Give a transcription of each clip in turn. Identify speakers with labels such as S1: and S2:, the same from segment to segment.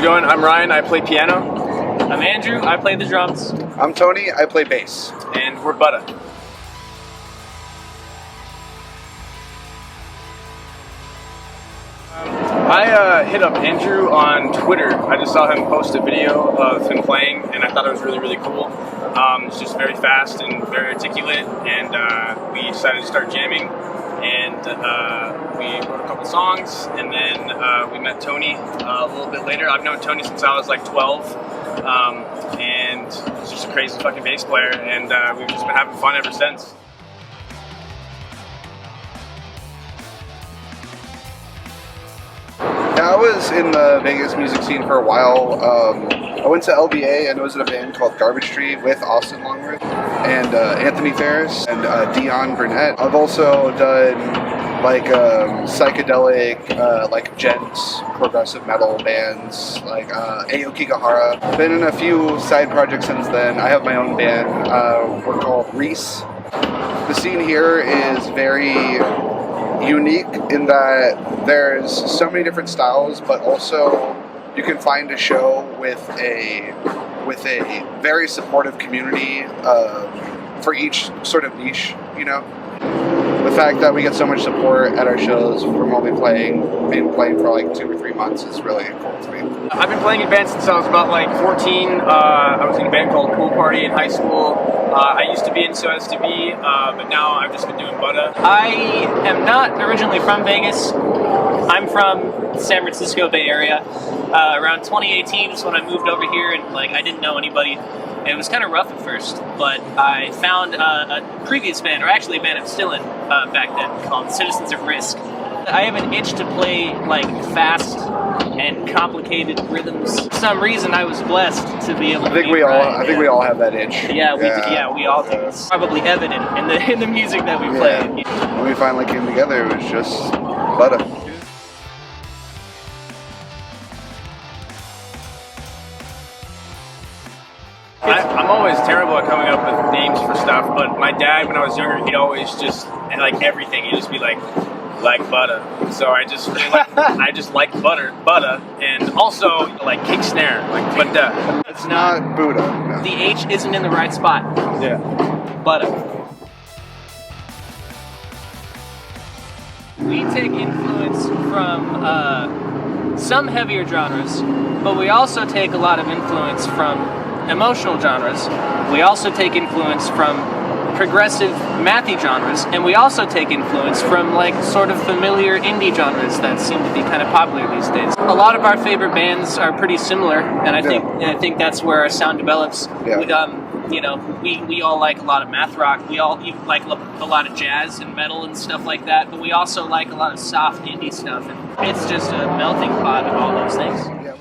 S1: How's it going? I'm Ryan, I play piano.
S2: I'm Andrew, I play the drums.
S3: I'm Tony, I play bass.
S1: And we're Buddha. I hit up Andrew on Twitter. I just saw him post a video of him playing, and I thought it was really, really cool. It's just very fast and very articulate, and we decided to start jamming. And we wrote a couple songs, and then we met Tony a little bit later. I've known Tony since I was like 12, and he's just a crazy fucking bass player, and we've just been having fun ever since.
S3: I was in the Vegas music scene for a while. I went to LBA and was in a band called Garbage Tree with Austin Longworth and Anthony Ferris and Dion Burnett. I've also done like psychedelic, like gents, progressive metal bands like Aoki Gahara. Been in a few side projects since then. I have my own band. We're called Reese. The scene here is very unique in that there's so many different styles, but also you can find a show with a very supportive community for each sort of niche, you know. The fact that we get so much support at our shows from only being playing for like 2 or 3 months is really cool to me.
S1: I've been playing in bands since I was about like 14. I was in a band called Pool Party in high school. I used to be in So As To Be, but now I've just been doing Buddha.
S2: I am not originally from Vegas. I'm from San Francisco Bay Area. Around 2018 is when I moved over here, and like I didn't know anybody. It was kind of rough at first, but I found a previous band, or actually a band I'm still in back then, called Citizens of Risk. I have an itch to play like fast and complicated rhythms. For some reason, I was blessed to be able to.
S3: I think we all have that itch.
S2: Yeah, we all do. It's probably evident in the music that we play.
S3: When we finally came together, it was just Buddha.
S1: I'm always terrible at coming up with names for stuff, but my dad, when I was younger, he'd always just, like everything, he'd just be like Buddha. So I just feel like, I just like Buddha, and also like kick snare, like Buddah.
S3: It's not Buddha. No.
S2: The H isn't in the right spot.
S1: Yeah.
S2: Buddha. We take influence from some heavier genres, but we also take a lot of influence from emotional genres. We also take influence from progressive mathy genres, and we also take influence from like sort of familiar indie genres that seem to be kind of popular these days. A lot of our favorite bands are pretty similar, and I think that's where our sound develops.
S3: Yeah.
S2: We all like a lot of math rock. We all like a lot of jazz and metal and stuff like that, but we also like a lot of soft indie stuff, and it's just a melting pot of all those things.
S3: Yeah.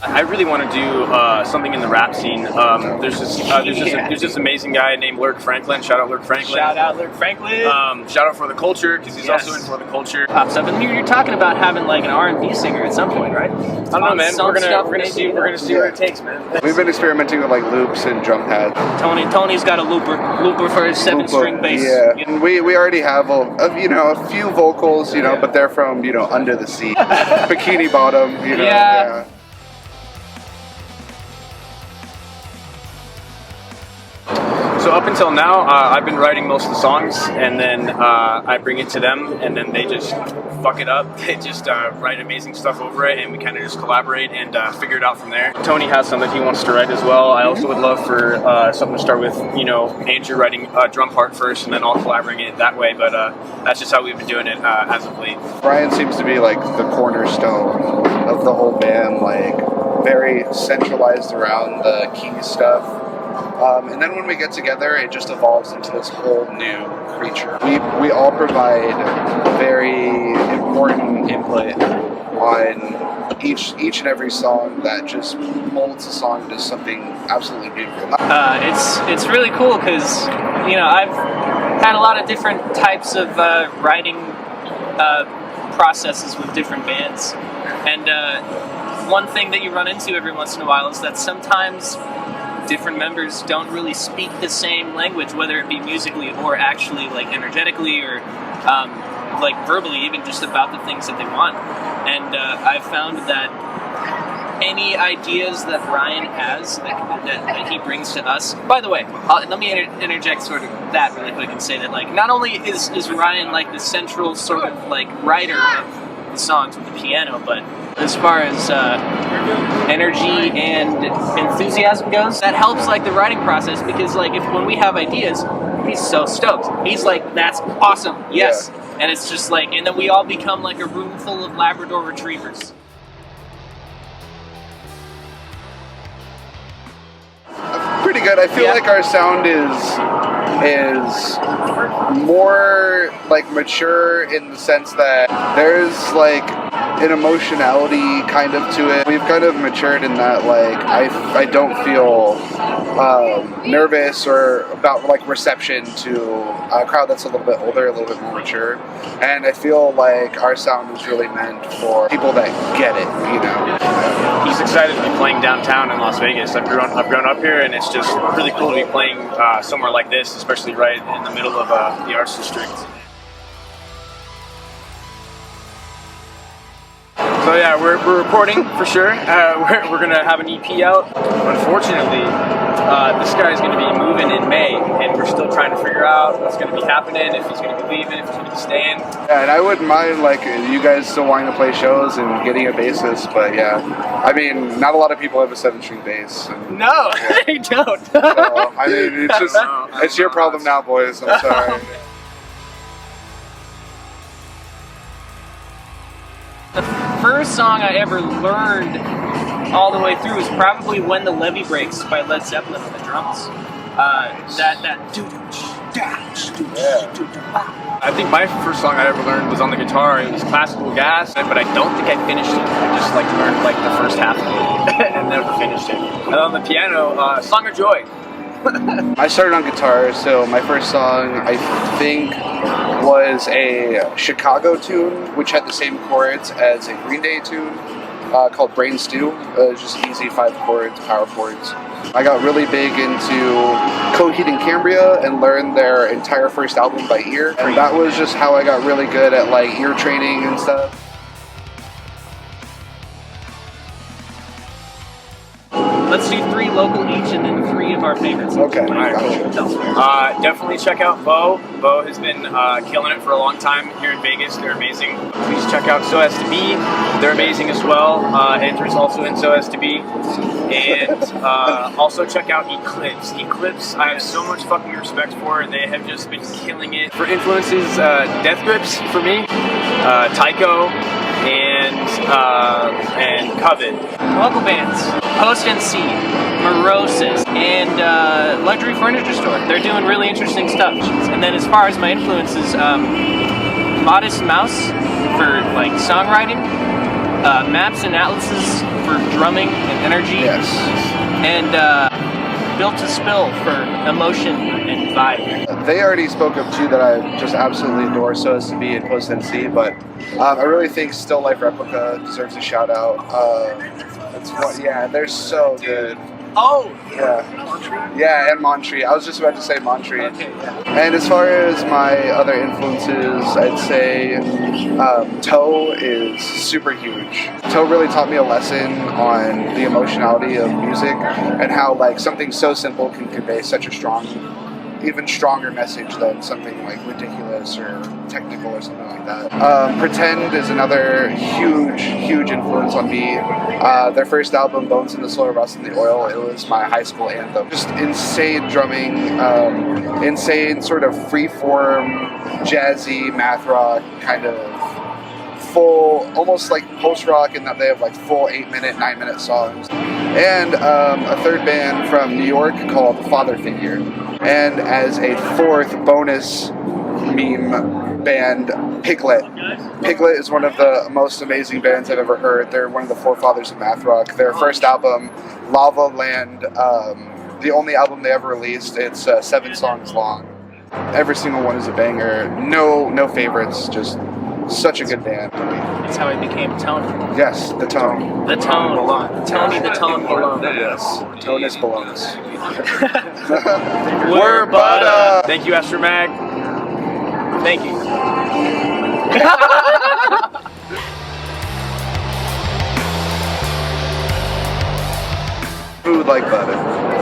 S1: I really want to do something in the rap scene. There's this amazing guy named Lurk Franklin. Shout out Lurk Franklin.
S2: Shout out Lurk Franklin.
S1: Shout out For the Culture, because he's also in For the Culture.
S2: Pops up, and you're talking about having like an R&B singer at some point, right?
S1: I don't know, man. We're gonna see where it takes, man.
S3: We've been experimenting with like loops and drum pads.
S2: Tony's got a looper for his 7-string bass.
S3: Yeah, and we already have a few vocals, but they're from Under the Sea, Bikini Bottom,
S2: Yeah.
S1: So up until now, I've been writing most of the songs, and then I bring it to them, and then they just fuck it up. They just write amazing stuff over it, and we kind of just collaborate and figure it out from there. Tony has something he wants to write as well. I also would love for something to start with, Andrew writing a drum part first, and then I'll collaborate it that way, but that's just how we've been doing it as of late.
S3: Brian seems to be like the cornerstone of the whole band, like very centralized around the key stuff. And then when we get together, it just evolves into this whole new creature. We all provide very important input on each and every song that just molds the song into something absolutely beautiful.
S2: It's really cool because I've had a lot of different types of writing processes with different bands, and one thing that you run into every once in a while is that sometimes different members don't really speak the same language, whether it be musically or actually like energetically or like verbally, even just about the things that they want. And I've found that any ideas that Ryan has that he brings to us. By the way, let me interject sort of that really quick and say that like not only is Ryan like the central sort of like writer of the songs with the piano, but as far as energy and enthusiasm goes, that helps like the writing process, because like when we have ideas, he's so stoked. He's like, that's awesome, yes. Yeah. And it's just like, and then we all become like a room full of Labrador retrievers.
S3: Pretty good. I feel like our sound is more like mature in the sense that there's like an emotionality kind of to it. We've kind of matured in that like I don't feel nervous or about like reception to a crowd that's a little bit older, a little bit more mature. And I feel like our sound is really meant for people that get it, you know.
S1: He's excited to be playing downtown in Las Vegas. I've grown up here, and it's just really cool to be playing somewhere like this, especially right in the middle of the arts district. So yeah, we're recording for sure. We're gonna have an EP out. Unfortunately, this guy's gonna be moving in May, and we're still trying to figure out what's gonna be happening, if he's gonna be leaving, if he's gonna be staying.
S3: Yeah, and I wouldn't mind like you guys still wanting to play shows and getting a bassist, but yeah, I mean, not a lot of people have a 7-string bass. And,
S2: no, they don't.
S3: So, I mean, it's just it's your problem now, boys. I'm sorry.
S2: The first song I ever learned all the way through was probably When the Levee Breaks by Led Zeppelin on the drums.
S1: I think my first song I ever learned was on the guitar. It was Classical Gas, but I don't think I finished it. I just like learned like the first half of it and never finished it. And on the piano, Song of Joy.
S3: I started on guitar, so my first song I think was a Chicago tune, which had the same chords as a Green Day tune called Brain Stew. Just easy 5 chords, power chords. I got really big into Coheed and Cambria and learned their entire first album by ear, and that was just how I got really good at like ear training and stuff.
S2: Let's do 3 local each and then 3 of our favorites.
S3: Okay.
S1: All right, cool. Definitely check out Bo. Bo has been killing it for a long time here in Vegas. They're amazing. Please check out So As To Be. They're amazing as well. Andrew's also in So As To Be. And also check out Eclipse. Eclipse, I have so much fucking respect for. They have just been killing it. For influences, Death Grips for me, Tycho, and Coven.
S2: Local bands, Post NC, Morosis, and Luxury Furniture Store. They're doing really interesting stuff. And then as far as my influences, Modest Mouse for like songwriting, Maps and Atlases for drumming and energy,
S3: Yes.
S2: and Built to Spill for emotion and vibe.
S3: They already spoke of 2 that I just absolutely adore, So As To Be and Post NC, but I really think Still Life Replica deserves a shout out. Yeah, they're so good.
S2: Oh,
S3: yeah. Yeah, and Montree. I was just about to say Montree.
S2: Okay, yeah.
S3: And as far as my other influences, I'd say Toe is super huge. Toe really taught me a lesson on the emotionality of music and how like something so simple can convey such a strong, even stronger message than something like ridiculous or technical or something like that. Pretend is another huge influence on me. Their first album, Bones in the Soil, Rust in the Oil, it was my high school anthem. Just insane drumming, insane sort of free-form, jazzy, math rock, kind of full, almost like post-rock in that they have like full 8-minute, 9-minute songs. And a third band from New York called Father Figure. And as a 4th bonus meme band, Piglet. Piglet is one of the most amazing bands I've ever heard. They're one of the forefathers of math rock. Their first album, Lava Land, the only album they ever released, it's 7 songs long. Every single one is a banger. No favorites, just such a good band.
S2: That's how I became Tony.
S3: Yes, the Tone.
S2: The Tone. Tony the Tone Malone.
S3: Yes, Tone is Ballones.
S2: We're Buddah.
S1: Thank you, Astr0Mag.
S2: Thank you.
S3: Food like Buddah.